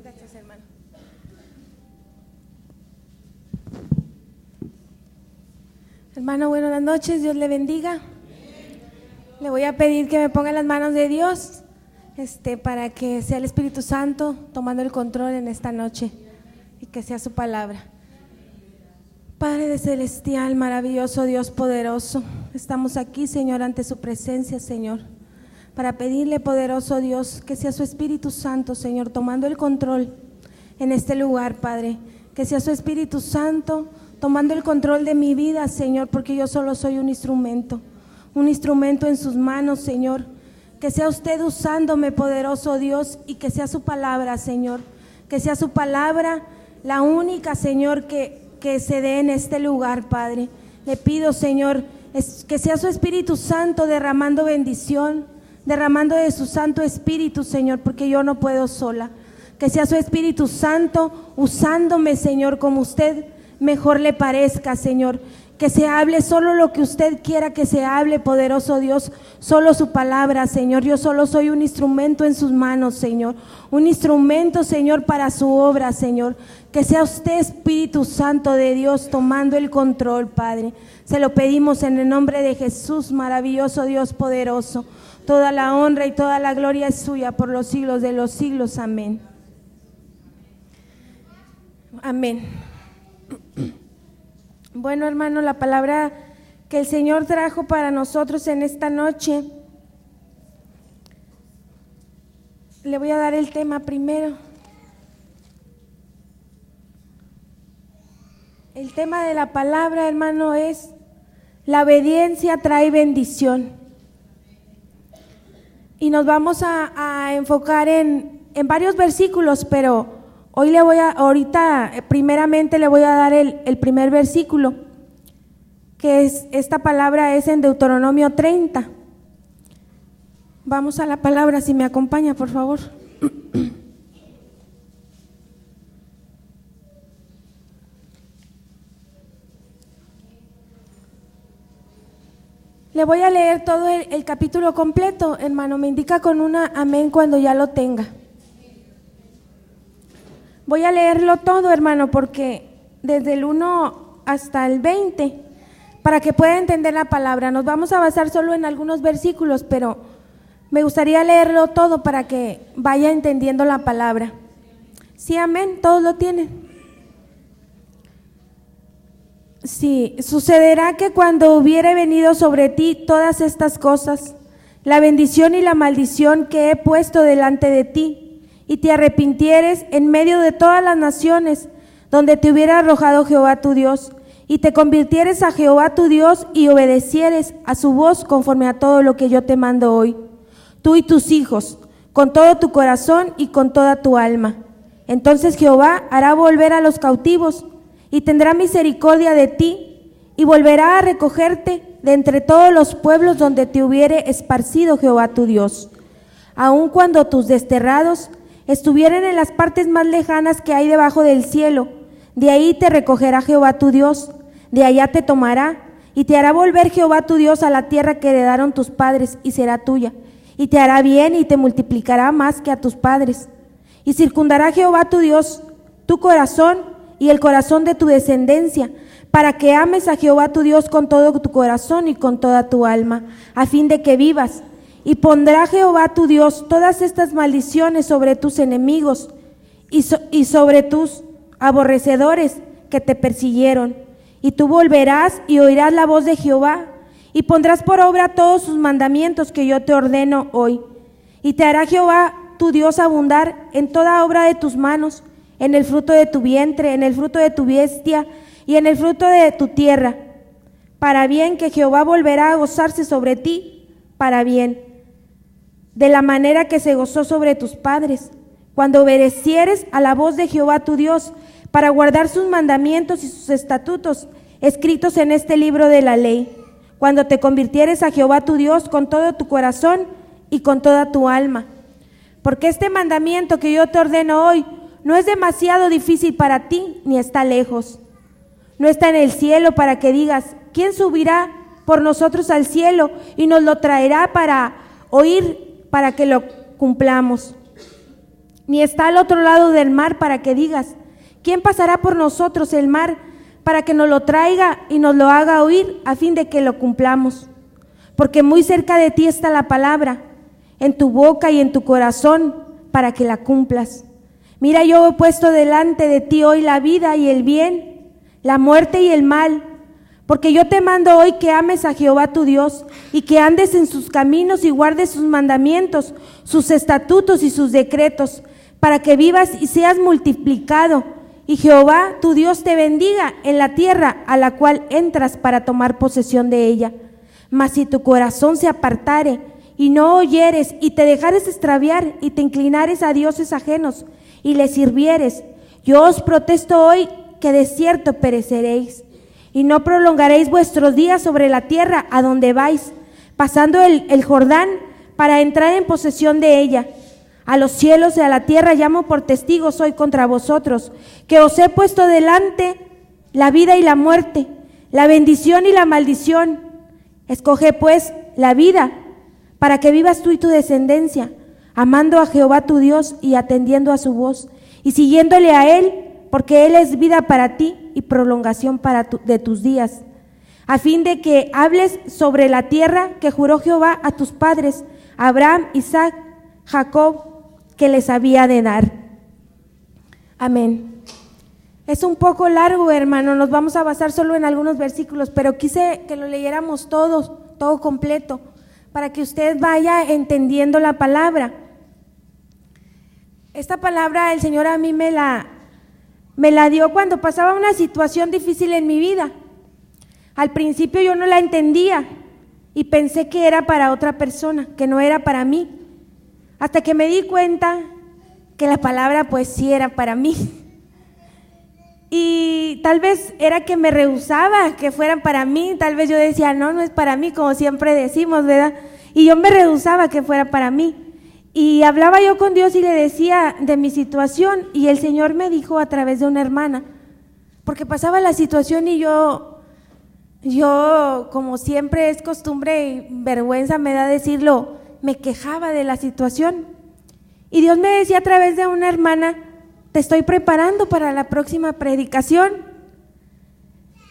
Gracias, hermano. Hermano, buenas noches, Dios le bendiga. Le voy a pedir que me ponga en las manos de Dios, para que sea el Espíritu Santo tomando el control en esta noche y que sea su palabra. Padre de celestial, maravilloso Dios poderoso, estamos aquí, Señor, ante su presencia, Señor, para pedirle, poderoso Dios, que sea su Espíritu Santo, Señor, tomando el control en este lugar, Padre, que sea su Espíritu Santo tomando el control de mi vida, Señor, porque yo solo soy un instrumento en sus manos, Señor. Que sea usted usándome, poderoso Dios, y que sea su palabra, Señor, que sea su palabra la única, Señor, que se dé en este lugar, Padre. Le pido, Señor, que sea su Espíritu Santo derramando bendición, derramando de su Santo Espíritu, Señor, porque yo no puedo sola. Que sea su Espíritu Santo usándome, Señor, como usted mejor le parezca, Señor. Que se hable solo lo que usted quiera que se hable, poderoso Dios, solo su palabra, Señor. Yo solo soy un instrumento en sus manos, Señor, un instrumento, Señor, para su obra, Señor. Que sea usted, Espíritu Santo de Dios, tomando el control, Padre. Se lo pedimos en el nombre de Jesús, maravilloso Dios poderoso. Toda la honra y toda la gloria es suya por los siglos de los siglos. Amén. Amén. Bueno, hermano, la palabra que el Señor trajo para nosotros en esta noche, le voy a dar el tema primero. El tema de la palabra, hermano, es: la obediencia trae bendición. Y nos vamos a enfocar en varios versículos, pero hoy primeramente le voy a dar el primer versículo, que es, esta palabra es en Deuteronomio 30. Vamos a la palabra, si me acompaña, por favor. Le voy a leer todo el capítulo completo, hermano. Me indica con una amén cuando ya lo tenga. Voy a leerlo todo, hermano, porque desde el 1 hasta el 20, para que pueda entender la palabra. Nos vamos a basar solo en algunos versículos, pero me gustaría leerlo todo para que vaya entendiendo la palabra. Sí, amén, todos lo tienen. Sí, sucederá que cuando hubiere venido sobre ti todas estas cosas, la bendición y la maldición que he puesto delante de ti, y te arrepintieres en medio de todas las naciones donde te hubiera arrojado Jehová tu Dios, y te convirtieres a Jehová tu Dios y obedecieres a su voz conforme a todo lo que yo te mando hoy, tú y tus hijos, con todo tu corazón y con toda tu alma. Entonces Jehová hará volver a los cautivos y tendrá misericordia de ti, y volverá a recogerte de entre todos los pueblos donde te hubiere esparcido Jehová tu Dios. Aun cuando tus desterrados estuvieren en las partes más lejanas que hay debajo del cielo, de ahí te recogerá Jehová tu Dios, de allá te tomará, y te hará volver Jehová tu Dios a la tierra que heredaron tus padres, y será tuya, y te hará bien y te multiplicará más que a tus padres. Y circundará Jehová tu Dios tu corazón y el corazón de tu descendencia, para que ames a Jehová tu Dios con todo tu corazón y con toda tu alma, a fin de que vivas. Y pondrá Jehová tu Dios todas estas maldiciones sobre tus enemigos y sobre tus aborrecedores que te persiguieron. Y tú volverás y oirás la voz de Jehová, y pondrás por obra todos sus mandamientos que yo te ordeno hoy. Y te hará Jehová tu Dios abundar en toda obra de tus manos, en el fruto de tu vientre, en el fruto de tu bestia y en el fruto de tu tierra, para bien, que Jehová volverá a gozarse sobre ti, para bien, de la manera que se gozó sobre tus padres, cuando obedecieres a la voz de Jehová tu Dios, para guardar sus mandamientos y sus estatutos, escritos en este libro de la ley, cuando te convirtieres a Jehová tu Dios con todo tu corazón y con toda tu alma. Porque este mandamiento que yo te ordeno hoy no es demasiado difícil para ti, ni está lejos. No está en el cielo para que digas: ¿quién subirá por nosotros al cielo y nos lo traerá para oír, para que lo cumplamos. Ni está al otro lado del mar para que digas, ¿quién pasará por nosotros el mar para que nos lo traiga y nos lo haga oír a fin de que lo cumplamos? Porque muy cerca de ti está la palabra, en tu boca y en tu corazón, para que la cumplas. Mira, yo he puesto delante de ti hoy la vida y el bien, la muerte y el mal, porque yo te mando hoy que ames a Jehová tu Dios y que andes en sus caminos y guardes sus mandamientos, sus estatutos y sus decretos, para que vivas y seas multiplicado, y Jehová tu Dios te bendiga en la tierra a la cual entras para tomar posesión de ella. Mas si tu corazón se apartare y no oyeres y te dejares extraviar y te inclinares a dioses ajenos y les sirvieres, yo os protesto hoy que de cierto pereceréis y no prolongaréis vuestros días sobre la tierra a donde vais, pasando el Jordán para entrar en posesión de ella. A los cielos y a la tierra llamo por testigos hoy contra vosotros, que os he puesto delante la vida y la muerte, la bendición y la maldición. Escoge pues la vida, para que vivas tú y tu descendencia, amando a Jehová tu Dios y atendiendo a su voz, y siguiéndole a Él, porque Él es vida para ti y prolongación de tus días, a fin de que hables sobre la tierra que juró Jehová a tus padres, Abraham, Isaac, Jacob, que les había de dar. Amén. Es un poco largo, hermano, nos vamos a basar solo en algunos versículos, pero quise que lo leyéramos todo completo, para que usted vaya entendiendo la palabra. Esta palabra el Señor a mí me la dio cuando pasaba una situación difícil en mi vida. Al principio yo no la entendía y pensé que era para otra persona, que no era para mí, hasta que me di cuenta que la palabra pues sí era para mí. Y tal vez era que me rehusaba que fueran para mí, tal vez yo decía, no es para mí, como siempre decimos, ¿verdad? Y yo me rehusaba que fuera para mí. Y hablaba yo con Dios y le decía de mi situación, y el Señor me dijo a través de una hermana, porque pasaba la situación y yo como siempre es costumbre y vergüenza me da decirlo, me quejaba de la situación. Y Dios me decía a través de una hermana, te estoy preparando para la próxima predicación.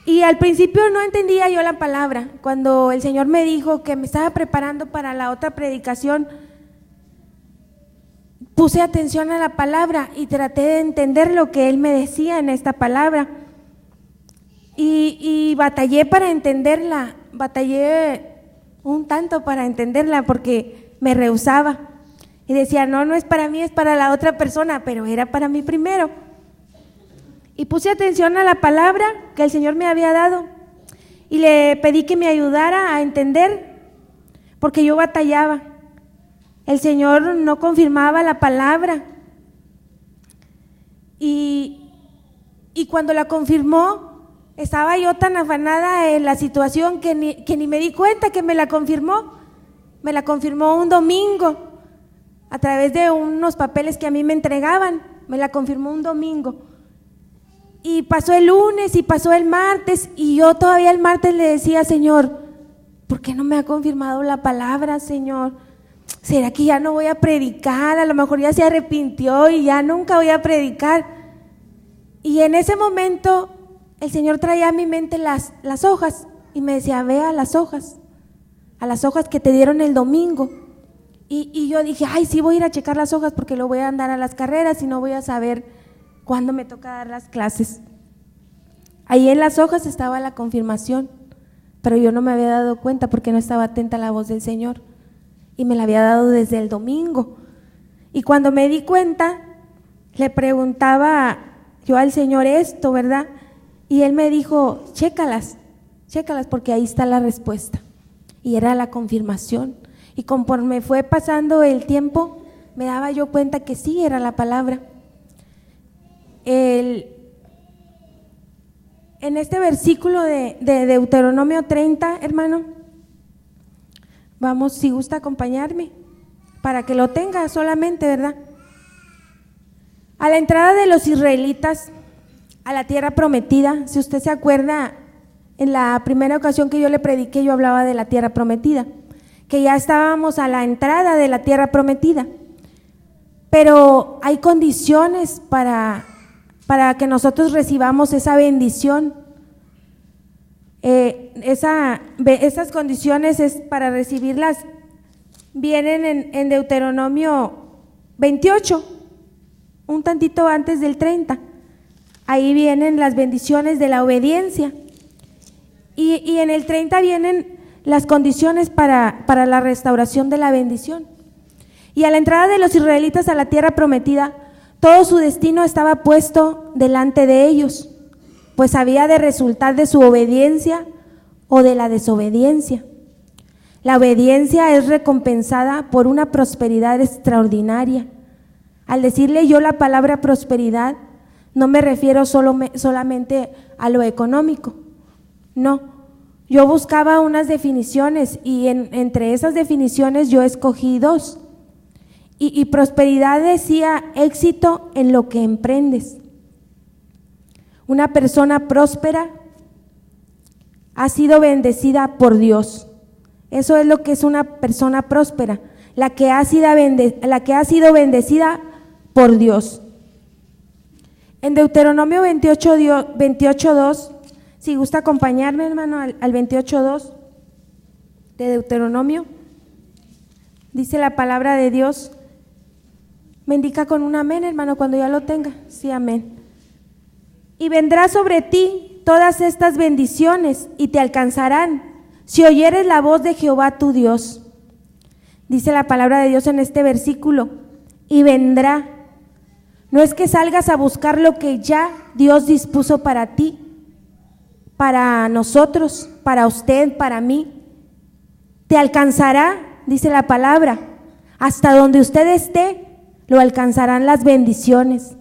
Y al principio no entendía yo la palabra. Cuando el Señor me dijo que me estaba preparando para la otra predicación, puse atención a la palabra y traté de entender lo que Él me decía en esta palabra. Y batallé para entenderla, batallé un tanto para entenderla porque me rehusaba. Y decía, no es para mí, es para la otra persona, pero era para mí primero. Y puse atención a la palabra que el Señor me había dado y le pedí que me ayudara a entender, porque yo batallaba. El Señor no confirmaba la palabra. Y cuando la confirmó, estaba yo tan afanada en la situación que ni me di cuenta que me la confirmó. Me la confirmó un domingo, a través de unos papeles que a mí me entregaban, me la confirmó un domingo. Y pasó el lunes y pasó el martes, y yo todavía el martes le decía, Señor, ¿por qué no me ha confirmado la palabra, Señor? ¿Será que ya no voy a predicar? A lo mejor ya se arrepintió y ya nunca voy a predicar. Y en ese momento el Señor traía a mi mente las hojas y me decía, ve a las hojas que te dieron el domingo. Y yo dije, ay, sí voy a ir a checar las hojas porque lo voy a andar a las carreras y no voy a saber cuándo me toca dar las clases. Ahí en las hojas estaba la confirmación, pero yo no me había dado cuenta porque no estaba atenta a la voz del Señor y me la había dado desde el domingo. Y cuando me di cuenta, le preguntaba yo al Señor esto, ¿verdad? Y Él me dijo, chécalas porque ahí está la respuesta. Y era la confirmación. Y conforme fue pasando el tiempo, me daba yo cuenta que sí era la palabra. En este versículo de Deuteronomio 30, hermano, vamos, si gusta acompañarme, para que lo tenga solamente, ¿verdad? A la entrada de los israelitas a la tierra prometida, si usted se acuerda, en la primera ocasión que yo le prediqué, yo hablaba de la tierra prometida, que ya estábamos a la entrada de la tierra prometida, pero hay condiciones para que nosotros recibamos esa bendición. Esas condiciones para recibirlas vienen en Deuteronomio 28, un tantito antes del 30. Ahí vienen las bendiciones de la obediencia. Y en el 30 vienen las condiciones para la restauración de la bendición. Y a la entrada de los israelitas a la tierra prometida, todo su destino estaba puesto delante de ellos, pues había de resultar de su obediencia o de la desobediencia. La obediencia es recompensada por una prosperidad extraordinaria. Al decirle yo la palabra prosperidad, no me refiero solamente a lo económico, no. Yo buscaba unas definiciones y entre esas definiciones yo escogí dos. Y prosperidad decía éxito en lo que emprendes. Una persona próspera ha sido bendecida por Dios. Eso es lo que es una persona próspera, la que ha sido bendecida por Dios. En Deuteronomio 28:2, si gusta acompañarme, hermano, al 28:2 de Deuteronomio, dice la palabra de Dios. Me indica con un amén, hermano, cuando ya lo tenga. Sí, amén. Y vendrá sobre ti todas estas bendiciones y te alcanzarán si oyeres la voz de Jehová tu Dios. Dice la palabra de Dios en este versículo, y vendrá. No es que salgas a buscar lo que ya Dios dispuso para ti, para nosotros, para usted, para mí. Te alcanzará, dice la palabra, hasta donde usted esté, lo alcanzarán las bendiciones.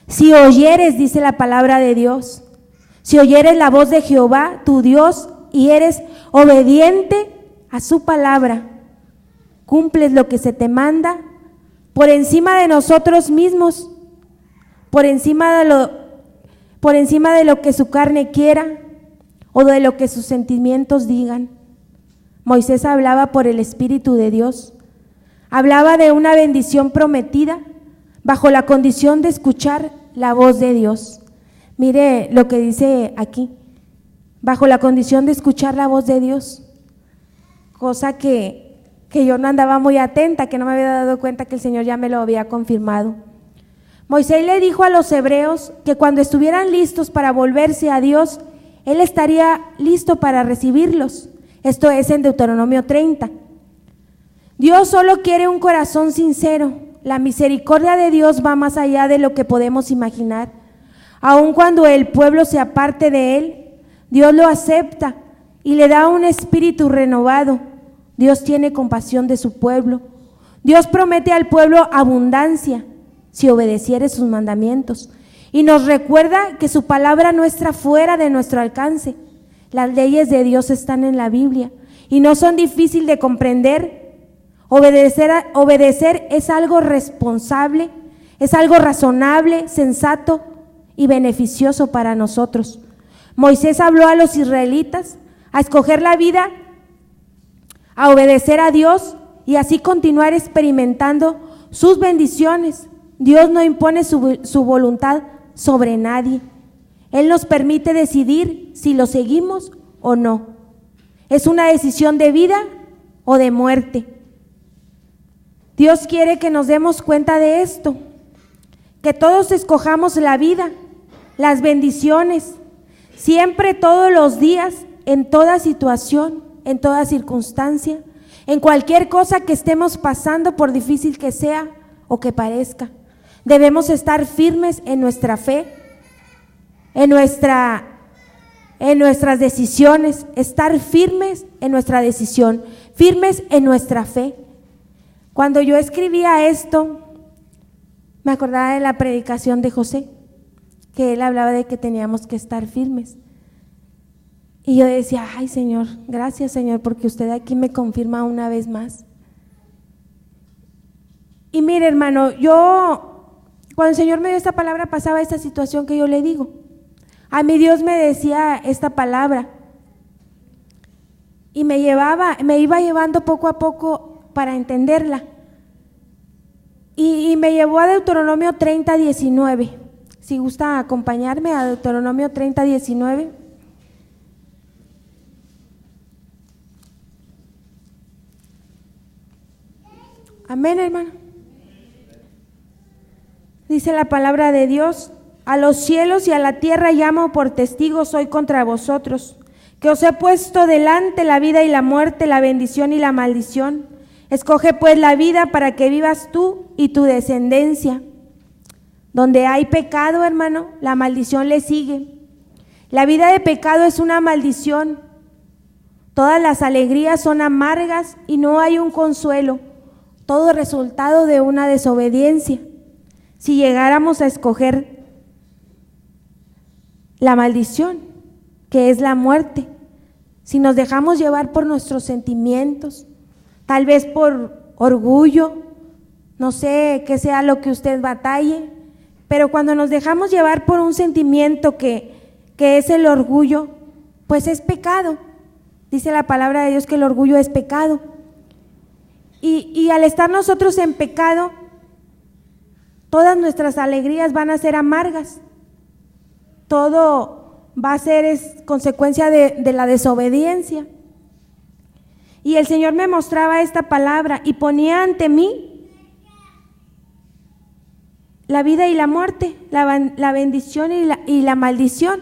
Si oyeres, dice la palabra de Dios, si oyeres la voz de Jehová, tu Dios, y eres obediente a su palabra, cumples lo que se te manda, por encima de nosotros mismos, por encima de lo que su carne quiera o de lo que sus sentimientos digan. Moisés hablaba por el Espíritu de Dios. Hablaba de una bendición prometida bajo la condición de escuchar la voz de Dios. Mire lo que dice aquí, bajo la condición de escuchar la voz de Dios, cosa que yo no andaba muy atenta, que no me había dado cuenta que el Señor ya me lo había confirmado. Moisés le dijo a los hebreos que cuando estuvieran listos para volverse a Dios, Él estaría listo para recibirlos. Esto es en Deuteronomio 30. Dios solo quiere un corazón sincero. La misericordia de Dios va más allá de lo que podemos imaginar. Aun cuando el pueblo se aparte de Él, Dios lo acepta y le da un espíritu renovado. Dios tiene compasión de su pueblo. Dios promete al pueblo abundancia si obedeciere sus mandamientos. Y nos recuerda que su palabra no está fuera de nuestro alcance. Las leyes de Dios están en la Biblia y no son difíciles de comprender. Obedecer es algo responsable, es algo razonable, sensato y beneficioso para nosotros. Moisés habló a los israelitas a escoger la vida, a obedecer a Dios y así continuar experimentando sus bendiciones. Dios no impone su voluntad sobre nadie. Él nos permite decidir si lo seguimos o no. Es una decisión de vida o de muerte. Dios quiere que nos demos cuenta de esto, que todos escojamos la vida, las bendiciones, siempre, todos los días, en toda situación, en toda circunstancia, en cualquier cosa que estemos pasando, por difícil que sea o que parezca. Debemos estar firmes en nuestra fe, en nuestras decisiones, estar firmes en nuestra decisión, firmes en nuestra fe. Cuando yo escribía esto, me acordaba de la predicación de José, que él hablaba de que teníamos que estar firmes. Y yo decía, ay Señor, gracias Señor, porque usted aquí me confirma una vez más. Y mire hermano, cuando el Señor me dio esta palabra pasaba esta situación que yo le digo. A mí Dios me decía esta palabra y me iba llevando poco a poco para entenderla. Y me llevó a Deuteronomio 30:19. Si gusta acompañarme a Deuteronomio 30:19. Amén, hermano. Dice la palabra de Dios: a los cielos y a la tierra llamo por testigos hoy contra vosotros, que os he puesto delante la vida y la muerte, la bendición y la maldición. Escoge pues la vida para que vivas tú y tu descendencia. Donde hay pecado, hermano, la maldición le sigue. La vida de pecado es una maldición. Todas las alegrías son amargas y no hay un consuelo. Todo resultado de una desobediencia. Si llegáramos a escoger la maldición, que es la muerte, si nos dejamos llevar por nuestros sentimientos, tal vez por orgullo, no sé qué sea lo que usted batalle, pero cuando nos dejamos llevar por un sentimiento que es el orgullo, pues es pecado. Dice la palabra de Dios que el orgullo es pecado. Y al estar nosotros en pecado, todas nuestras alegrías van a ser amargas. Todo va a ser consecuencia de la desobediencia. Y el Señor me mostraba esta palabra y ponía ante mí la vida y la muerte, la bendición y la maldición.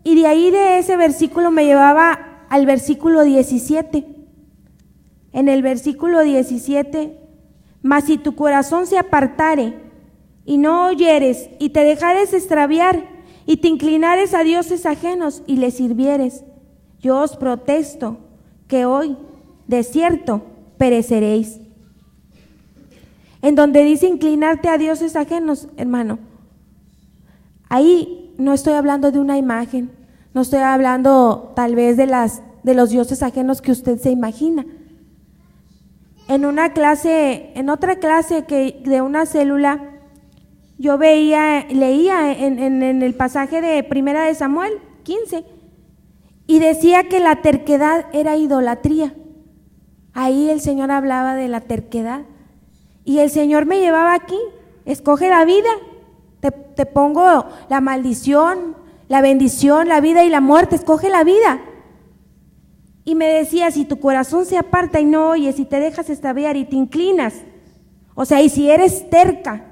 Y de ahí, de ese versículo, me llevaba al versículo 17. En el versículo 17, mas si tu corazón se apartare y no oyeres y te dejares extraviar y te inclinares a dioses ajenos y les sirvieres, yo os protesto que hoy, de cierto, pereceréis. En donde dice inclinarte a dioses ajenos, hermano, ahí no estoy hablando de una imagen, no estoy hablando tal vez de los dioses ajenos que usted se imagina. En otra clase de una célula, yo leía en el pasaje de Primera de Samuel 15, y decía que la terquedad era idolatría. Ahí el Señor hablaba de la terquedad. Y el Señor me llevaba aquí: escoge la vida, te pongo la maldición, la bendición, la vida y la muerte, escoge la vida. Y me decía: si tu corazón se aparta y no oyes, y te dejas extraviar y te inclinas, o sea, y si eres terca,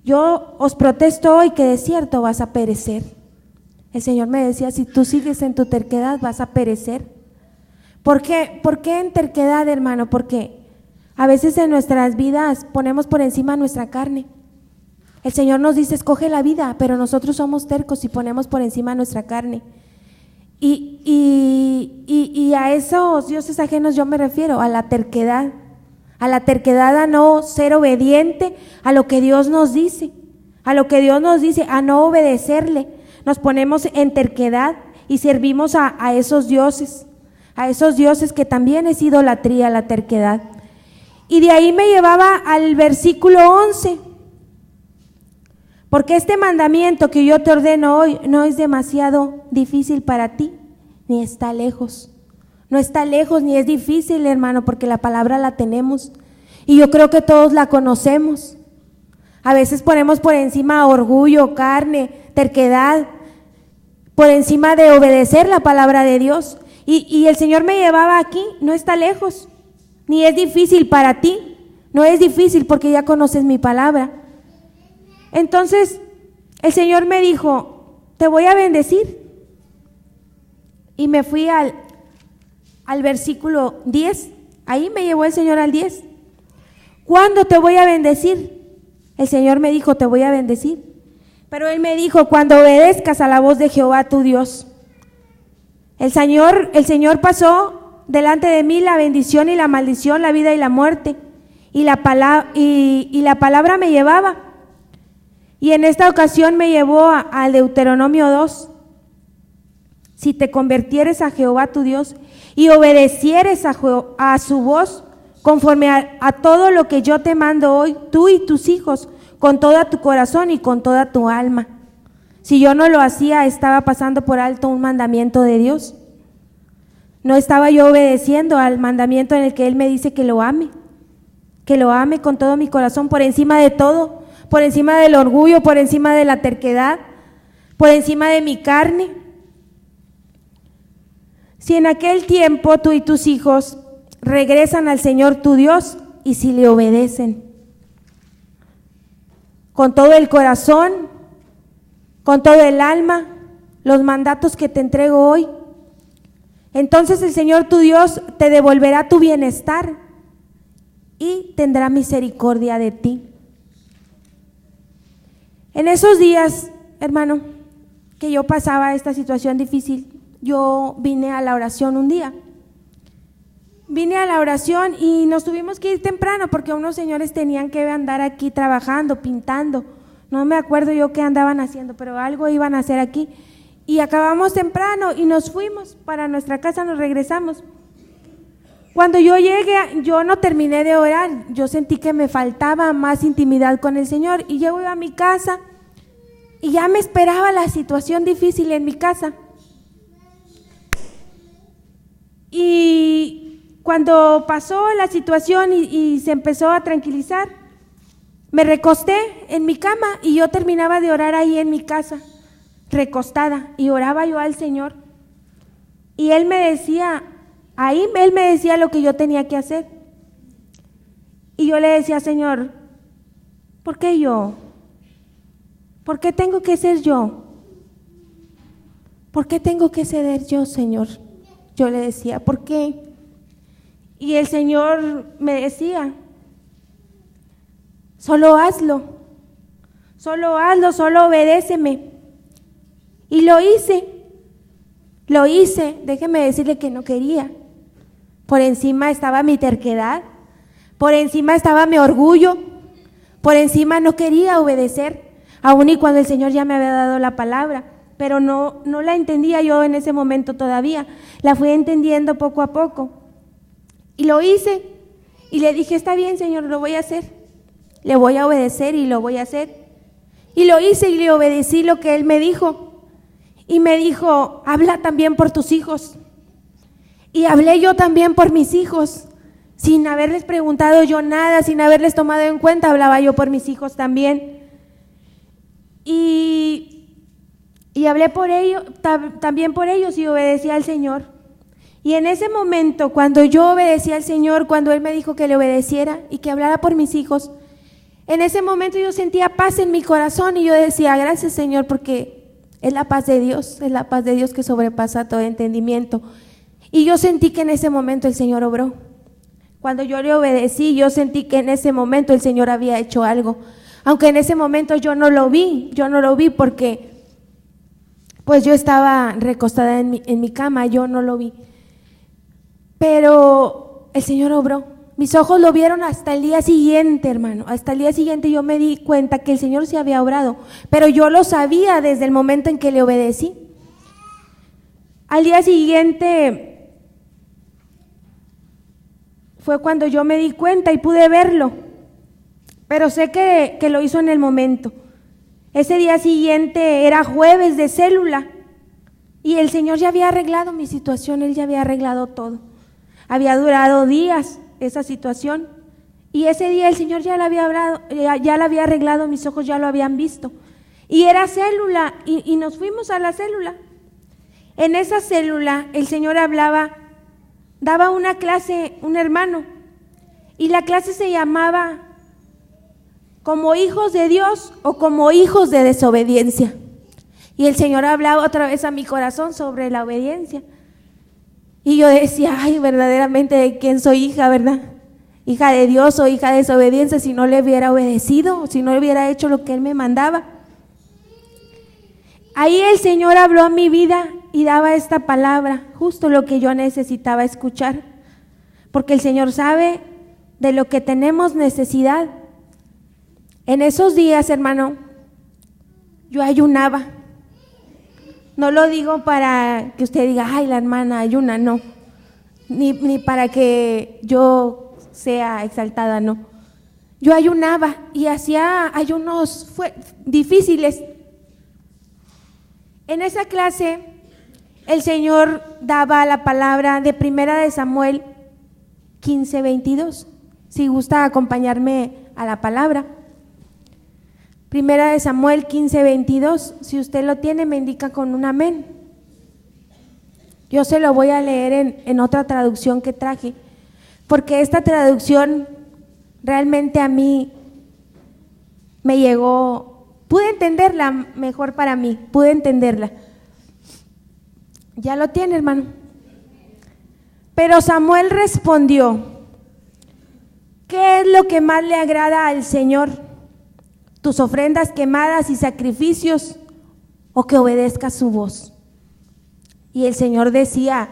yo os protesto hoy que de cierto vas a perecer. El Señor me decía: si tú sigues en tu terquedad vas a perecer. ¿Por qué en terquedad, hermano? Porque a veces en nuestras vidas ponemos por encima nuestra carne. El Señor nos dice: escoge la vida, pero nosotros somos tercos y ponemos por encima nuestra carne. Y a esos dioses ajenos yo me refiero, a la terquedad, a no ser obediente a lo que Dios nos dice, a no obedecerle. Nos ponemos en terquedad y servimos a esos dioses que también es idolatría, la terquedad. Y de ahí me llevaba al versículo 11. Porque este mandamiento que yo te ordeno hoy no es demasiado difícil para ti, ni está lejos. No está lejos ni es difícil, hermano, porque la palabra la tenemos. Y yo creo que todos la conocemos. A veces ponemos por encima orgullo, carne, terquedad, por encima de obedecer la palabra de Dios. Y el Señor me llevaba aquí: no está lejos, ni es difícil para ti. No es difícil porque ya conoces mi palabra. Entonces el Señor me dijo: te voy a bendecir. Y me fui al versículo 10. Ahí me llevó el Señor al 10. ¿Cuándo te voy a bendecir? El Señor me dijo: te voy a bendecir. Pero Él me dijo: cuando obedezcas a la voz de Jehová tu Dios. El Señor pasó delante de mí la bendición y la maldición, la vida y la muerte. Y la palabra me llevaba. Y en esta ocasión me llevó al Deuteronomio 2. Si te convirtieres a Jehová tu Dios y obedecieres a su voz, conforme a todo lo que yo te mando hoy, tú y tus hijos, con todo tu corazón y con toda tu alma. Si yo no lo hacía, estaba pasando por alto un mandamiento de Dios. No estaba yo obedeciendo al mandamiento en el que Él me dice que lo ame con todo mi corazón, por encima de todo, por encima del orgullo, por encima de la terquedad, por encima de mi carne. Si en aquel tiempo tú y tus hijos regresan al Señor tu Dios y si le obedecen con todo el corazón, con todo el alma, los mandatos que te entrego hoy, entonces el Señor tu Dios te devolverá tu bienestar y tendrá misericordia de ti. En esos días, hermano, que yo pasaba esta situación difícil, yo vine a la oración un día. Vine a la oración y nos tuvimos que ir temprano porque unos señores tenían que andar aquí trabajando, pintando. No me acuerdo yo qué andaban haciendo, pero algo iban a hacer aquí. Y acabamos temprano y nos fuimos para nuestra casa, nos regresamos. Cuando yo llegué, yo no terminé de orar, yo sentí que me faltaba más intimidad con el Señor y llego a mi casa y ya me esperaba la situación difícil en mi casa. Y cuando pasó la situación y se empezó a tranquilizar, me recosté en mi cama y yo terminaba de orar ahí en mi casa, recostada, y oraba yo al Señor. Y Él me decía, Él me decía lo que yo tenía que hacer. Y yo le decía, Señor, ¿por qué yo? ¿Por qué tengo que ser yo? ¿Por qué tengo que ceder yo, Señor? Yo le decía, ¿por qué? Y el Señor me decía, solo hazlo, solo obedéceme. Y lo hice, déjeme decirle que no quería. Por encima estaba mi terquedad, por encima estaba mi orgullo, por encima no quería obedecer, aun y cuando el Señor ya me había dado la palabra, pero no la entendía yo en ese momento todavía, la fui entendiendo poco a poco. Y lo hice, y le dije, está bien, Señor, lo voy a hacer, le voy a obedecer y lo voy a hacer. Y lo hice y le obedecí lo que Él me dijo. Y me dijo, habla también por tus hijos. Y hablé yo también por mis hijos, sin haberles preguntado yo nada, sin haberles tomado en cuenta, hablaba yo por mis hijos también. Y hablé por ellos, también por ellos, y obedecí al Señor. Y en ese momento, cuando yo obedecí al Señor, cuando Él me dijo que le obedeciera y que hablara por mis hijos, en ese momento yo sentía paz en mi corazón y yo decía, gracias, Señor, porque es la paz de Dios, es la paz de Dios que sobrepasa todo entendimiento. Y yo sentí que en ese momento el Señor obró. Cuando yo le obedecí, yo sentí que en ese momento el Señor había hecho algo. Aunque en ese momento yo no lo vi porque pues yo estaba recostada en mi cama, yo no lo vi. Pero el Señor obró. Mis ojos lo vieron hasta el día siguiente, hermano. Hasta el día siguiente yo me di cuenta que el Señor se había obrado, pero yo lo sabía desde el momento en que le obedecí. Al día siguiente fue cuando yo me di cuenta y pude verlo, pero sé que lo hizo en el momento. Ese día siguiente era jueves de célula y el Señor ya había arreglado mi situación, Él ya había arreglado todo. Había durado días esa situación y ese día el Señor ya la había arreglado, mis ojos ya lo habían visto. Y era célula y nos fuimos a la célula. En esa célula el Señor daba una clase, un hermano, y la clase se llamaba como hijos de Dios o como hijos de desobediencia. Y el Señor hablaba otra vez a mi corazón sobre la obediencia. Y yo decía, ay, verdaderamente, ¿de quién soy hija, verdad? Hija de Dios o hija de desobediencia, si no le hubiera obedecido, si no hubiera hecho lo que Él me mandaba. Ahí el Señor habló a mi vida y daba esta palabra, justo lo que yo necesitaba escuchar, porque el Señor sabe de lo que tenemos necesidad. En esos días, hermano, yo ayunaba. No lo digo para que usted diga, ay, la hermana ayuna, no. Ni para que yo sea exaltada, no. yo ayunaba y hacía ayunos difíciles. En esa clase el Señor daba la palabra de 1 Samuel 15:22. Si gusta acompañarme a la palabra. 1 Samuel 15:22. Si usted lo tiene, me indica con un amén. Yo se lo voy a leer en otra traducción que traje, porque esta traducción realmente a mí me llegó, pude entenderla mejor para mí, pude entenderla. ¿Ya lo tiene, hermano? Pero Samuel respondió: ¿qué es lo que más le agrada al Señor? ¿Tus ofrendas quemadas y sacrificios, o que obedezcas su voz? Y el Señor decía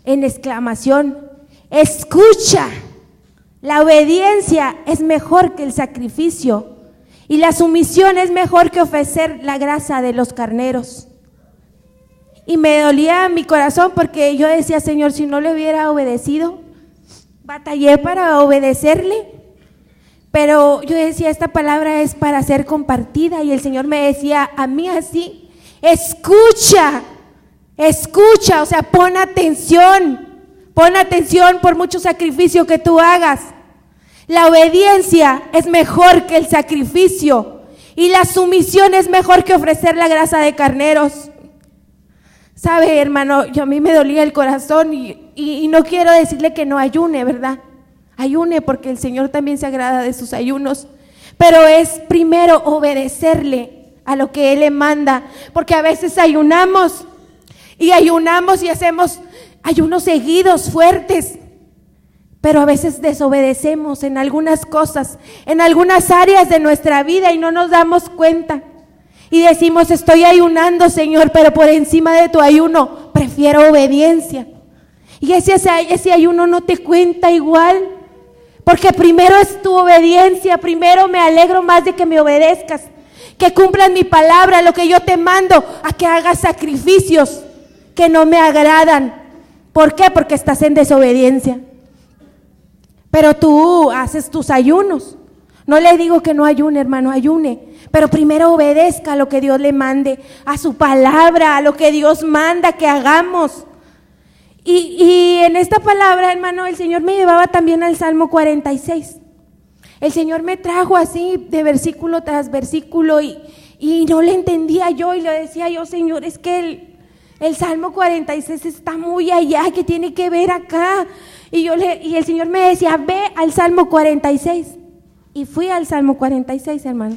en exclamación: escucha, la obediencia es mejor que el sacrificio, y la sumisión es mejor que ofrecer la grasa de los carneros. Y me dolía mi corazón, porque yo decía: Señor, si no le hubiera obedecido, batallé para obedecerle, pero yo decía: esta palabra es para ser compartida. Y el Señor me decía a mí así: escucha, escucha, o sea, pon atención por mucho sacrificio que tú hagas. La obediencia es mejor que el sacrificio, y la sumisión es mejor que ofrecer la grasa de carneros. Sabe, hermano, a mí me dolía el corazón y no quiero decirle que no ayune, ¿verdad? Ayune, porque el Señor también se agrada de sus ayunos, pero es primero obedecerle a lo que Él le manda, porque a veces ayunamos y hacemos ayunos seguidos, fuertes, pero a veces desobedecemos en algunas cosas, en algunas áreas de nuestra vida, y no nos damos cuenta. Y decimos: estoy ayunando, Señor, pero por encima de tu ayuno prefiero obediencia. Y ese ayuno no te cuenta igual, porque primero es tu obediencia. Primero me alegro más de que me obedezcas, que cumplas mi palabra, lo que yo te mando, a que hagas sacrificios que no me agradan. ¿Por qué? Porque estás en desobediencia. Pero tú haces tus ayunos. No le digo que no ayune, hermano, ayune, pero primero obedezca a lo que Dios le mande, a su palabra, a lo que Dios manda que hagamos. Y en esta palabra, hermano, el Señor me llevaba también al Salmo 46. El Señor me trajo así de versículo tras versículo, y no le entendía yo, y le decía yo: Señor, es que el Salmo 46 está muy allá, ¿qué tiene que ver acá? Y el Señor me decía: ve al Salmo 46. Y fui al Salmo 46, hermano.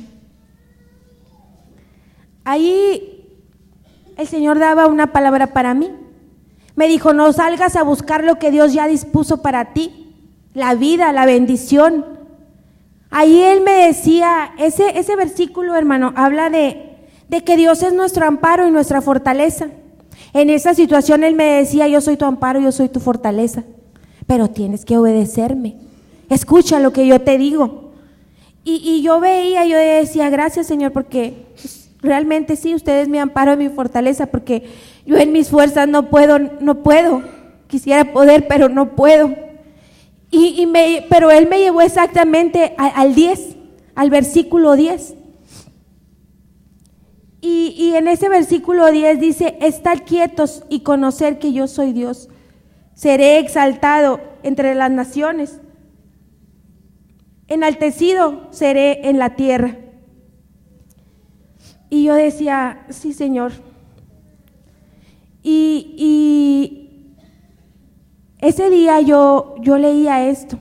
Ahí el Señor daba una palabra para mí. Me dijo: no salgas a buscar lo que Dios ya dispuso para ti, la vida, la bendición. Ahí Él me decía, ese versículo, hermano, habla de que Dios es nuestro amparo y nuestra fortaleza. En esa situación Él me decía: yo soy tu amparo, yo soy tu fortaleza, pero tienes que obedecerme. Escucha lo que yo te digo. Y yo veía, yo decía: gracias, Señor, porque realmente sí, usted es mi amparo y mi fortaleza, porque yo en mis fuerzas no puedo, quisiera poder, pero no puedo. Pero Él me llevó exactamente al 10, al versículo 10. Y en ese versículo 10 dice: estad quietos y conocer que yo soy Dios. Seré exaltado entre las naciones, enaltecido seré en la tierra. Y yo decía: sí, Señor. Y ese día yo leía esto,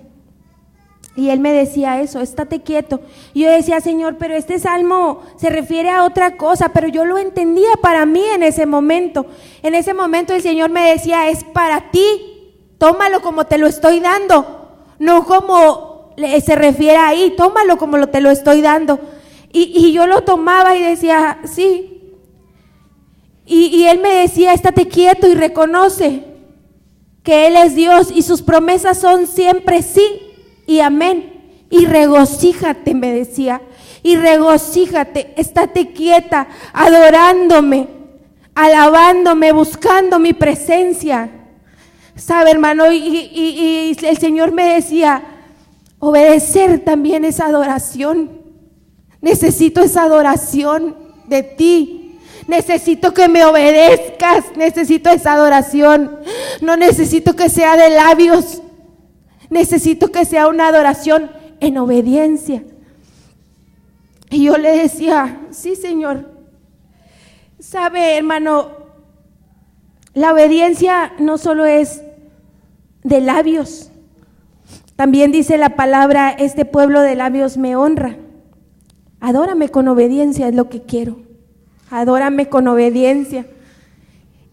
y Él me decía eso: estate quieto. Y yo decía: Señor, pero este salmo se refiere a otra cosa, pero yo lo entendía para mí en ese momento. En ese momento el Señor me decía: es para ti, tómalo como te lo estoy dando, no como se refiere ahí, tómalo como te lo estoy dando. Y yo lo tomaba y decía: sí. Y Él me decía: estate quieto y reconoce que Él es Dios y sus promesas son siempre sí y amén. Y regocíjate, me decía, y regocíjate, estate quieta, adorándome, alabándome, buscando mi presencia. ¿Sabe, hermano? Y el Señor me decía: Obedecer también es adoración. Necesito esa adoración de ti. Necesito que me obedezcas. Necesito esa adoración. No necesito que sea de labios. Necesito que sea una adoración en obediencia. Y yo le decía, sí, Señor. Sabe, hermano, la obediencia no solo es de labios. También dice la palabra, este pueblo de labios me honra. Adórame con obediencia, es lo que quiero. Adórame con obediencia.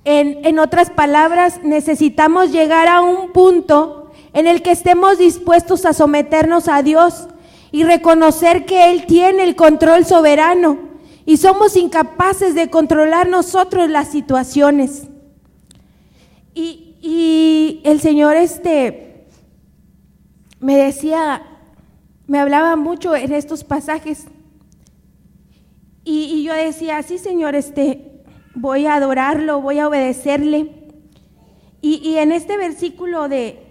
En otras palabras, necesitamos llegar a un punto en el que estemos dispuestos a someternos a Dios y reconocer que Él tiene el control soberano y somos incapaces de controlar nosotros las situaciones. Y el Señor me decía, me hablaba mucho en estos pasajes y yo decía, sí, Señor, voy a adorarlo, voy a obedecerle. Y en este versículo de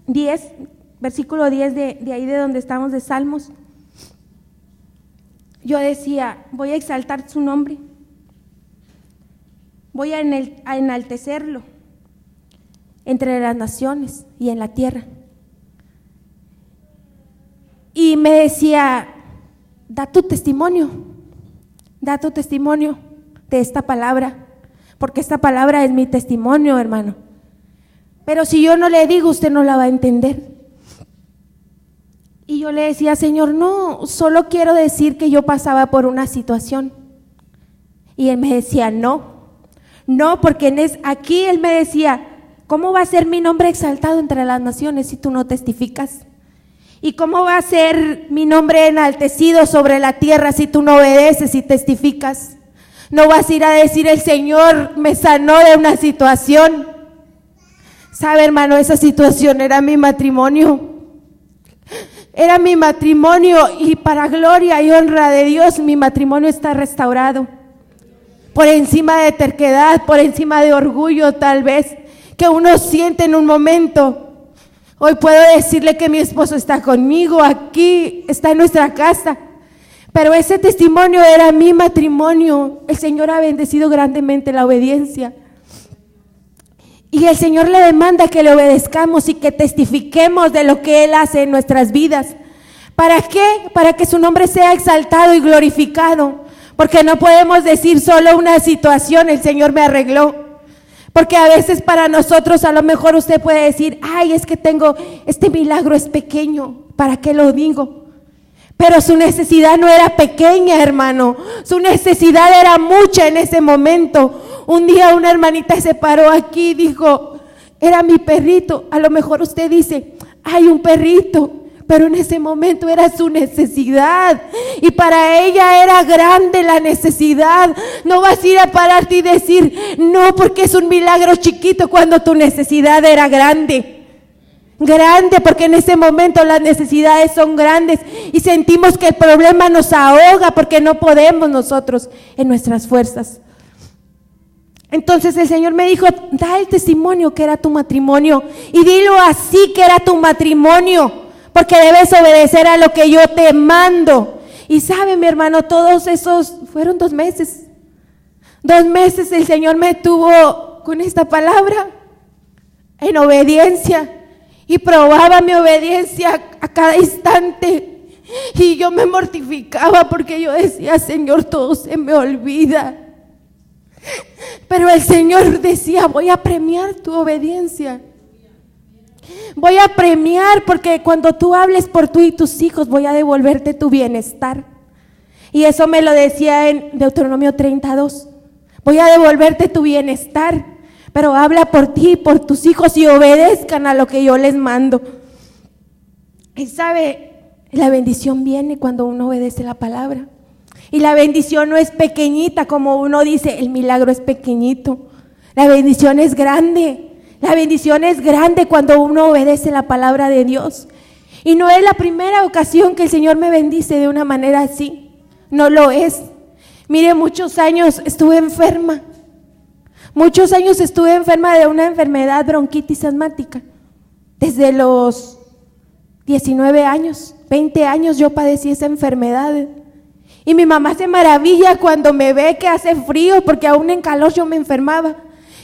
10, versículo 10 de ahí de donde estamos de Salmos, yo decía, voy a exaltar su nombre, voy a enaltecerlo entre las naciones y en la tierra. Y me decía, da tu testimonio de esta palabra, porque esta palabra es mi testimonio, hermano. Pero si yo no le digo, usted no la va a entender. Y yo le decía, Señor, no, solo quiero decir que yo pasaba por una situación. Y Él me decía, no, porque aquí Él me decía, ¿cómo va a ser mi nombre exaltado entre las naciones si tú no testificas? ¿Y cómo va a ser mi nombre enaltecido sobre la tierra si tú no obedeces y testificas? No vas a ir a decir, el Señor me sanó de una situación. ¿Sabe, hermano? Esa situación era mi matrimonio. Era mi matrimonio y para gloria y honra de Dios, mi matrimonio está restaurado. Por encima de terquedad, por encima de orgullo tal vez, que uno siente en un momento. Hoy puedo decirle que mi esposo está conmigo, aquí, está en nuestra casa. Pero ese testimonio era mi matrimonio. El Señor ha bendecido grandemente la obediencia. Y el Señor le demanda que le obedezcamos y que testifiquemos de lo que Él hace en nuestras vidas. ¿Para qué? Para que su nombre sea exaltado y glorificado. Porque no podemos decir solo una situación, el Señor me arregló. Porque a veces para nosotros a lo mejor usted puede decir, ay, es que tengo, este milagro es pequeño, ¿para qué lo digo? Pero su necesidad no era pequeña, hermano. Su necesidad era mucha en ese momento. Un día una hermanita se paró aquí y dijo, era mi perrito. A lo mejor usted dice, hay un perrito, pero en ese momento era su necesidad y para ella era grande la necesidad. No vas a ir a pararte y decir, no, porque es un milagro chiquito cuando tu necesidad era grande. Grande, porque en ese momento las necesidades son grandes y sentimos que el problema nos ahoga porque no podemos nosotros en nuestras fuerzas. Entonces el Señor me dijo, da el testimonio que era tu matrimonio y dilo así que era tu matrimonio, porque debes obedecer a lo que yo te mando. Y sabe, mi hermano, todos esos fueron 2 meses. 2 meses el Señor me tuvo con esta palabra en obediencia y probaba mi obediencia a cada instante. Y yo me mortificaba porque yo decía, Señor, todo se me olvida. Pero el Señor decía, voy a premiar tu obediencia. Voy a premiar porque cuando tú hables por tú y tus hijos voy a devolverte tu bienestar. Y eso me lo decía en Deuteronomio 32. Voy a devolverte tu bienestar, pero habla por ti y por tus hijos y obedezcan a lo que yo les mando. Y sabe, la bendición viene cuando uno obedece la palabra. Y la bendición no es pequeñita como uno dice, el milagro es pequeñito. La bendición es grande. La bendición es grande cuando uno obedece la palabra de Dios. Y no es la primera ocasión que el Señor me bendice de una manera así. No lo es. Mire, muchos años estuve enferma. Muchos años estuve enferma de una enfermedad bronquitis asmática. Desde los 19 años, 20 años yo padecí esa enfermedad. Y mi mamá se maravilla cuando me ve que hace frío, porque aún en calor yo me enfermaba.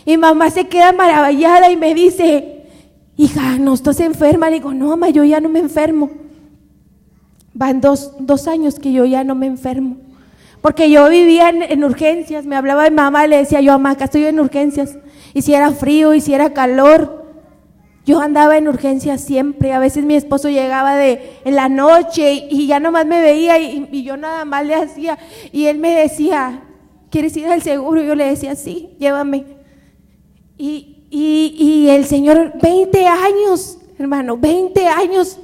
Y mamá se queda maravillada y me dice: hija, ¿no estás enferma? Le digo: no, mamá, yo ya no me enfermo. Van dos años que yo ya no me enfermo. Porque yo vivía en urgencias, me hablaba de mamá, le decía yo: mamá, acá estoy en urgencias. Y si era frío, y si era calor, yo andaba en urgencias siempre. A veces mi esposo llegaba en la noche y ya nomás me veía y yo nada más le hacía. Y él me decía: ¿quieres ir al seguro? Y yo le decía: sí, llévame. Y el Señor, 20 años, hermano, 20 años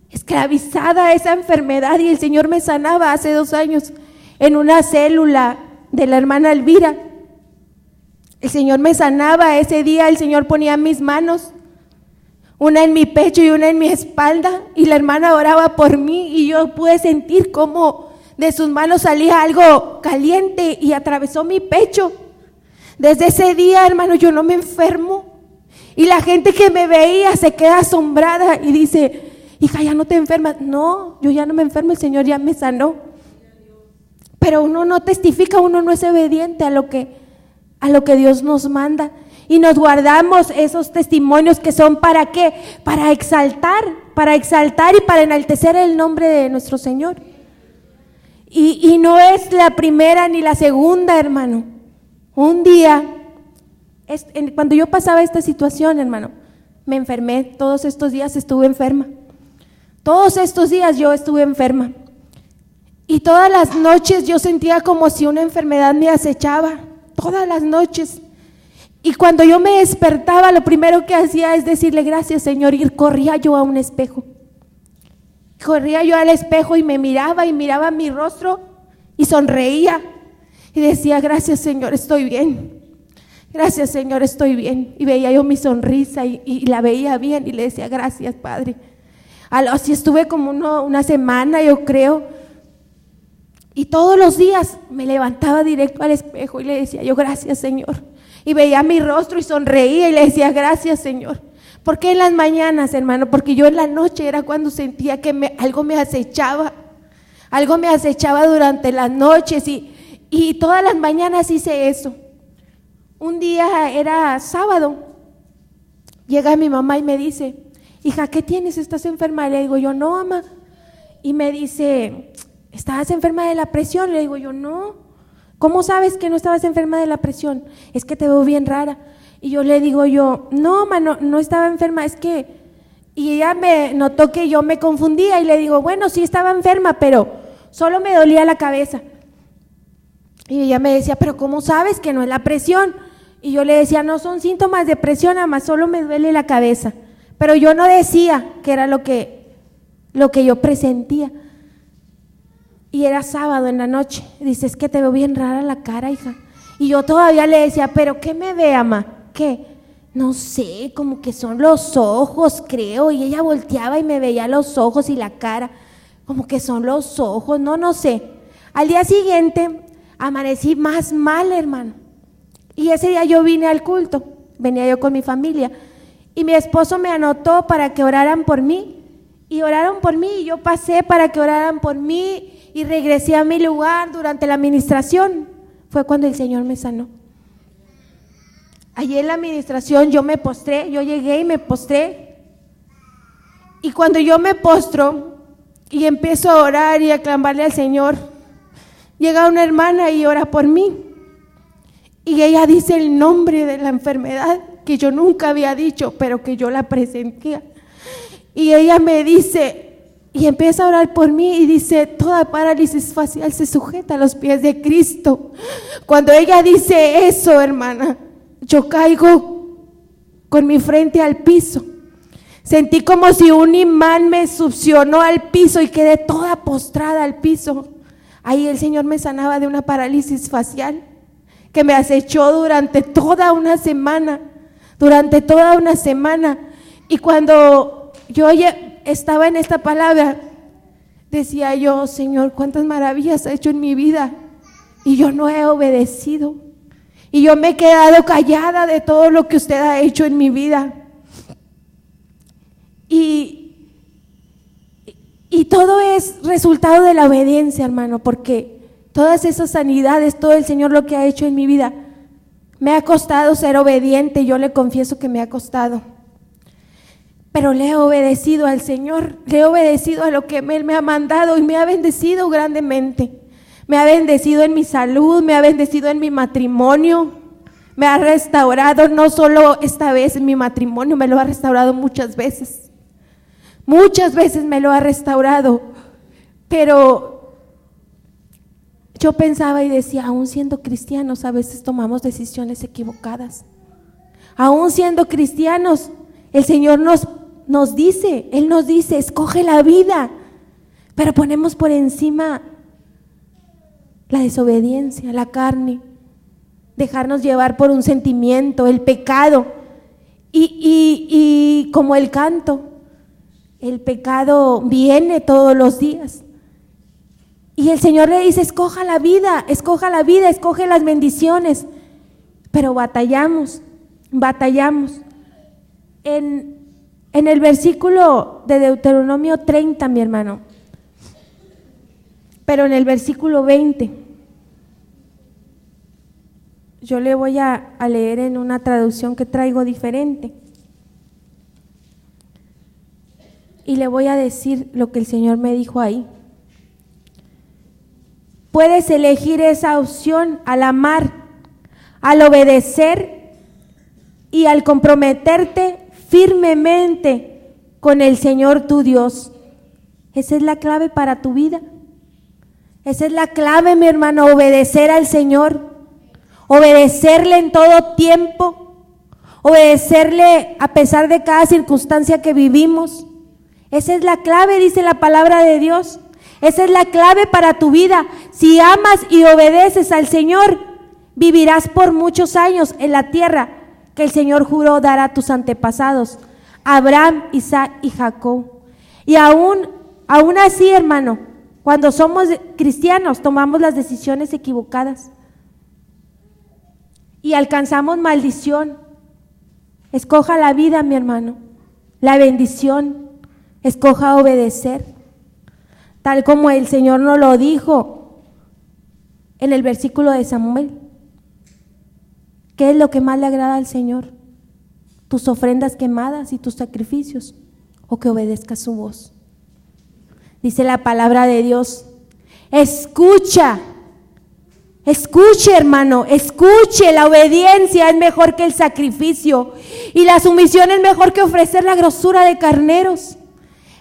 esclavizada a esa enfermedad, y el Señor me sanaba hace 2 años en una célula de la hermana Elvira. El Señor me sanaba ese día. El Señor ponía mis manos, una en mi pecho y una en mi espalda, y la hermana oraba por mí, y yo pude sentir cómo de sus manos salía algo caliente y atravesó mi pecho. Desde ese día, hermano, yo no me enfermo, y la gente que me veía se queda asombrada y dice: hija, ¿ya no te enfermas? No, yo ya no me enfermo, el Señor ya me sanó. Pero uno no testifica, uno no es obediente a lo que Dios nos manda. Y nos guardamos esos testimonios que son ¿para qué? Para exaltar y para enaltecer el nombre de nuestro Señor. Y no es la primera ni la segunda, hermano. Un día, cuando yo pasaba esta situación, hermano, me enfermé. Todos estos días estuve enferma. Todos estos días yo estuve enferma. Y todas las noches yo sentía como si una enfermedad me acechaba. Todas las noches. Y cuando yo me despertaba, lo primero que hacía es decirle: gracias, Señor, y corría yo a un espejo. Corría yo al espejo y me miraba y miraba mi rostro y sonreía y decía: gracias, Señor, estoy bien. Gracias, Señor, estoy bien. Y veía yo mi sonrisa y la veía bien y le decía: gracias, Padre. Así estuve como una semana, yo creo. Y todos los días me levantaba directo al espejo y le decía yo: gracias, Señor. Y veía mi rostro y sonreía y le decía: gracias, Señor. ¿Por qué en las mañanas, hermano? Porque yo en la noche era cuando sentía que algo me acechaba. Algo me acechaba durante las noches y todas las mañanas hice eso. Un día era sábado. Llega mi mamá y me dice: hija, ¿qué tienes? ¿Estás enferma? Le digo yo: no, mamá. Y me dice: ¿estabas enferma de la presión? Le digo yo: no. ¿Cómo sabes que no estabas enferma de la presión? Es que te veo bien rara. Y yo le digo no, mamá, no estaba enferma, es que... Y ella me notó que yo me confundía y le digo: bueno, sí estaba enferma, pero solo me dolía la cabeza. Y ella me decía: pero ¿cómo sabes que no es la presión? Y yo le decía: no son síntomas de presión, mamá, solo me duele la cabeza. Pero yo no decía que era lo que yo presentía. Y era sábado en la noche. Dice: es que te veo bien rara la cara, hija. Y yo todavía le decía: ¿pero qué me ve, mamá? ¿Qué? No sé, como que son los ojos, creo. Y ella volteaba y me veía los ojos y la cara. Como que son los ojos, no sé. Al día siguiente amanecí más mal, hermano. Y ese día yo vine al culto. Venía yo con mi familia. Y mi esposo me anotó para que oraran por mí. Y oraron por mí y yo pasé para que oraran por mí. Y regresé a mi lugar durante la administración. Fue cuando el Señor me sanó. Allí en la administración yo me postré, yo llegué y me postré. Y cuando yo me postro y empiezo a orar y a clamarle al Señor, llega una hermana y ora por mí. Y ella dice el nombre de la enfermedad que yo nunca había dicho, pero que yo la presentía. Y ella me dice... Y empieza a orar por mí y dice: toda parálisis facial se sujeta a los pies de Cristo. Cuando ella dice eso, hermana, yo caigo con mi frente al piso. Sentí como si un imán me succionó al piso y quedé toda postrada al piso. Ahí el Señor me sanaba de una parálisis facial que me acechó durante toda una semana. Y cuando yo estaba en esta palabra, decía yo: Señor, cuántas maravillas ha hecho en mi vida y yo no he obedecido, y yo me he quedado callada de todo lo que usted ha hecho en mi vida. Y todo es resultado de la obediencia, hermano, porque todas esas sanidades, todo el Señor lo que ha hecho en mi vida, me ha costado ser obediente, yo le confieso que me ha costado. Pero le he obedecido al Señor, le he obedecido a lo que Él me ha mandado y me ha bendecido grandemente. Me ha bendecido en mi salud, me ha bendecido en mi matrimonio, me ha restaurado, no solo esta vez en mi matrimonio, me lo ha restaurado muchas veces. Muchas veces me lo ha restaurado, pero yo pensaba y decía, aún siendo cristianos a veces tomamos decisiones equivocadas. Aún siendo cristianos, el Señor nos dice, Él nos dice, escoge la vida, pero ponemos por encima la desobediencia, la carne, dejarnos llevar por un sentimiento, el pecado, y como el canto, el pecado viene todos los días. Y el Señor le dice, escoja la vida, escoge las bendiciones. Pero batallamos. En el versículo de Deuteronomio 30, mi hermano, pero en el versículo 20, yo le voy a leer en una traducción que traigo diferente. Y le voy a decir lo que el Señor me dijo ahí. Puedes elegir esa opción al amar, al obedecer y al comprometerte firmemente con el Señor tu Dios. Esa es la clave para tu vida. Esa es la clave, mi hermano, obedecer al Señor, obedecerle en todo tiempo, obedecerle a pesar de cada circunstancia que vivimos. Esa es la clave, dice la palabra de Dios. Esa es la clave para tu vida. Si amas y obedeces al Señor, vivirás por muchos años en la tierra que el Señor juró dar a tus antepasados, Abraham, Isaac y Jacob. Y aún así, hermano, cuando somos cristianos, tomamos las decisiones equivocadas y alcanzamos maldición. Escoja la vida, mi hermano, la bendición. Escoja obedecer, tal como el Señor nos lo dijo en el versículo de Samuel. ¿Qué es lo que más le agrada al Señor? ¿Tus ofrendas quemadas y tus sacrificios? ¿O que obedezcas su voz? Dice la palabra de Dios, escuche, hermano, escuche, la obediencia es mejor que el sacrificio y la sumisión es mejor que ofrecer la grosura de carneros.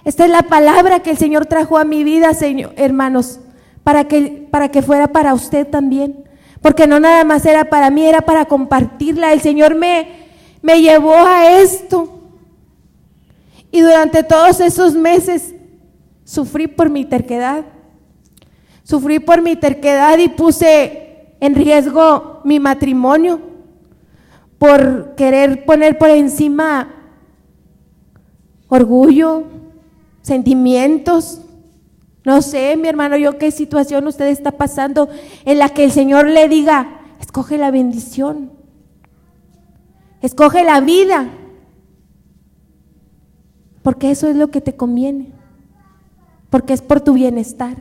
Esta es la palabra que el Señor trajo a mi vida, Señor, hermanos, para que fuera para usted también, porque no nada más era para mí, era para compartirla. El Señor me llevó a esto y durante todos esos meses sufrí por mi terquedad y puse en riesgo mi matrimonio por querer poner por encima orgullo, sentimientos. No sé, mi hermano, yo qué situación usted está pasando en la que el Señor le diga, escoge la bendición, escoge la vida, porque eso es lo que te conviene, porque es por tu bienestar.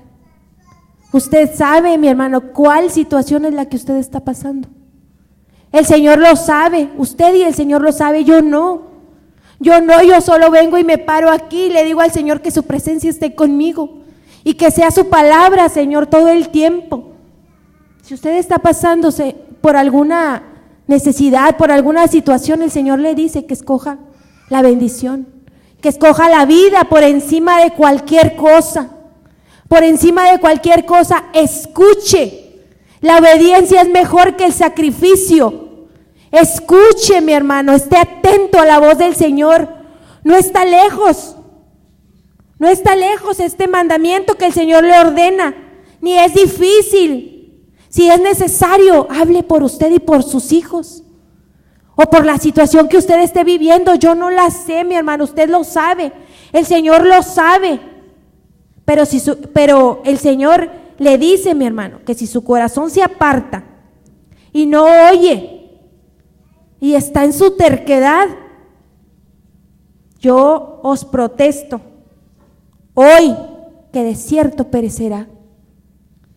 Usted sabe, mi hermano, cuál situación es la que usted está pasando. El Señor lo sabe, usted y el Señor lo sabe, yo no. Yo solo vengo y me paro aquí y le digo al Señor que su presencia esté conmigo y que sea su palabra, Señor, todo el tiempo. Si usted está pasándose por alguna necesidad, por alguna situación, el Señor le dice que escoja la bendición, que escoja la vida por encima de cualquier cosa. Por encima de cualquier cosa, escuche. La obediencia es mejor que el sacrificio. Escuche, mi hermano, esté atento a la voz del Señor. No está lejos este mandamiento que el Señor le ordena, ni es difícil. Si es necesario, hable por usted y por sus hijos, o por la situación que usted esté viviendo. Yo no la sé, mi hermano, usted lo sabe, el Señor lo sabe, pero el Señor le dice, mi hermano, que si su corazón se aparta y no oye y está en su terquedad, yo os protesto hoy que de cierto perecerá.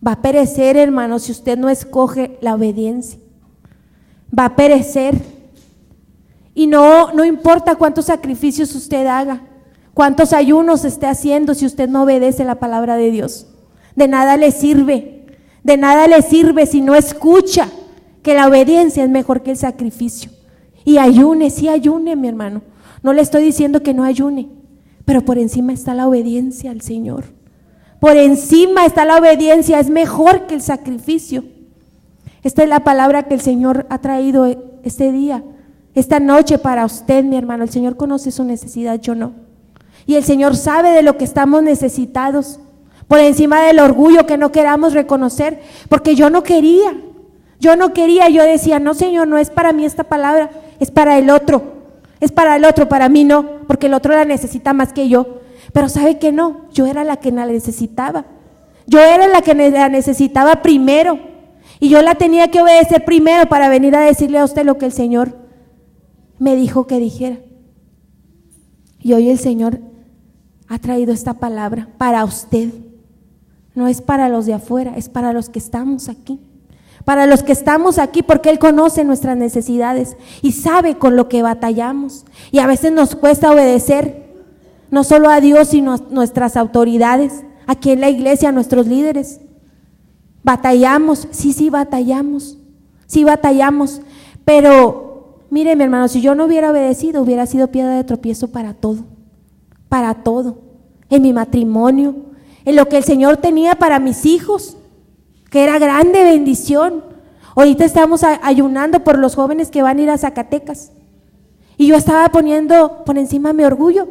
Va a perecer, hermano, si usted no escoge la obediencia. Va a perecer. Y no importa cuántos sacrificios usted haga, cuántos ayunos esté haciendo, si usted no obedece la palabra de Dios. De nada le sirve. De nada le sirve si no escucha que la obediencia es mejor que el sacrificio. Y ayune, sí ayune, mi hermano. No le estoy diciendo que no ayune, pero por encima está la obediencia al Señor. Por encima está la obediencia, es mejor que el sacrificio. Esta es la palabra que el Señor ha traído este día, esta noche para usted, mi hermano. El Señor conoce su necesidad, yo no. Y el Señor sabe de lo que estamos necesitados. Por encima del orgullo que no queramos reconocer, porque yo no quería, yo decía, no, Señor, no es para mí esta palabra, es para el otro, para mí no, porque el otro la necesita más que yo. Pero ¿sabe qué? No, yo era la que la necesitaba, yo era la que la necesitaba primero, y yo la tenía que obedecer primero para venir a decirle a usted lo que el Señor me dijo que dijera. Y hoy el Señor ha traído esta palabra para usted. No es para los de afuera, es para los que estamos aquí. Para los que estamos aquí, porque Él conoce nuestras necesidades y sabe con lo que batallamos. Y a veces nos cuesta obedecer, no solo a Dios, sino a nuestras autoridades, aquí en la iglesia, a nuestros líderes. Batallamos, sí batallamos, pero mire, mi hermano, si yo no hubiera obedecido, hubiera sido piedra de tropiezo para todo, en mi matrimonio, en lo que el Señor tenía para mis hijos, que era grande bendición. Ahorita estamos ayunando por los jóvenes que van a ir a Zacatecas, y yo estaba poniendo por encima mi orgullo.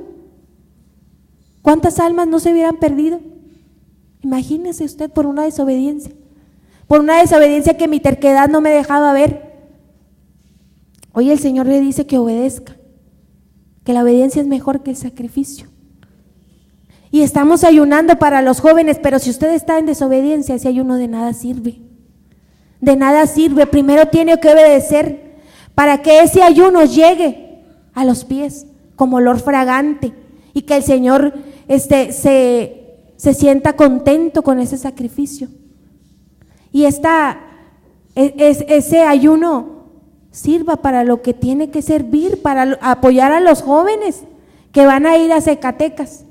¿Cuántas almas no se hubieran perdido? Imagínese usted, por una desobediencia que mi terquedad no me dejaba ver. Hoy el Señor le dice que obedezca, que la obediencia es mejor que el sacrificio. Y estamos ayunando para los jóvenes, pero si usted está en desobediencia, ese ayuno de nada sirve. De nada sirve. Primero tiene que obedecer para que ese ayuno llegue a los pies como olor fragante, y que el Señor se sienta contento con ese sacrificio. Y ese ayuno sirva para lo que tiene que servir, para apoyar a los jóvenes que van a ir a Zacatecas.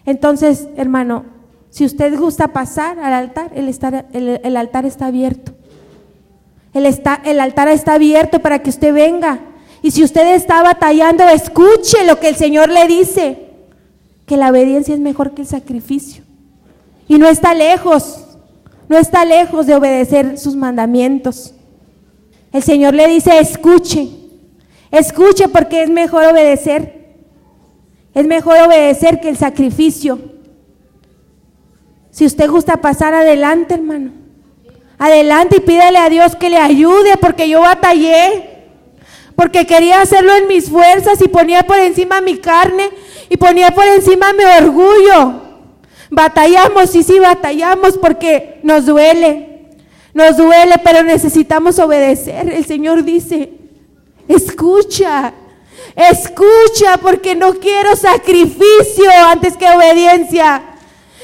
Entonces, hermano, si usted gusta pasar al altar, el altar está abierto. El altar está abierto para que usted venga. Y si usted está batallando, escuche lo que el Señor le dice, que la obediencia es mejor que el sacrificio. Y no está lejos de obedecer sus mandamientos. El Señor le dice, escuche porque es mejor obedecer. Es mejor obedecer que el sacrificio. Si usted gusta pasar, adelante, hermano. Adelante y pídale a Dios que le ayude, porque yo batallé. Porque quería hacerlo en mis fuerzas y ponía por encima mi carne y ponía por encima mi orgullo. Batallamos, sí batallamos, porque nos duele, pero necesitamos obedecer. El Señor dice, escucha, porque no quiero sacrificio antes que obediencia,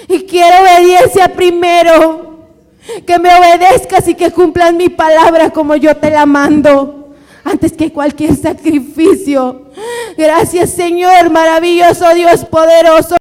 y quiero obediencia primero, que me obedezcas y que cumplas mi palabra como yo te la mando, antes que cualquier sacrificio. Gracias, Señor, maravilloso Dios poderoso.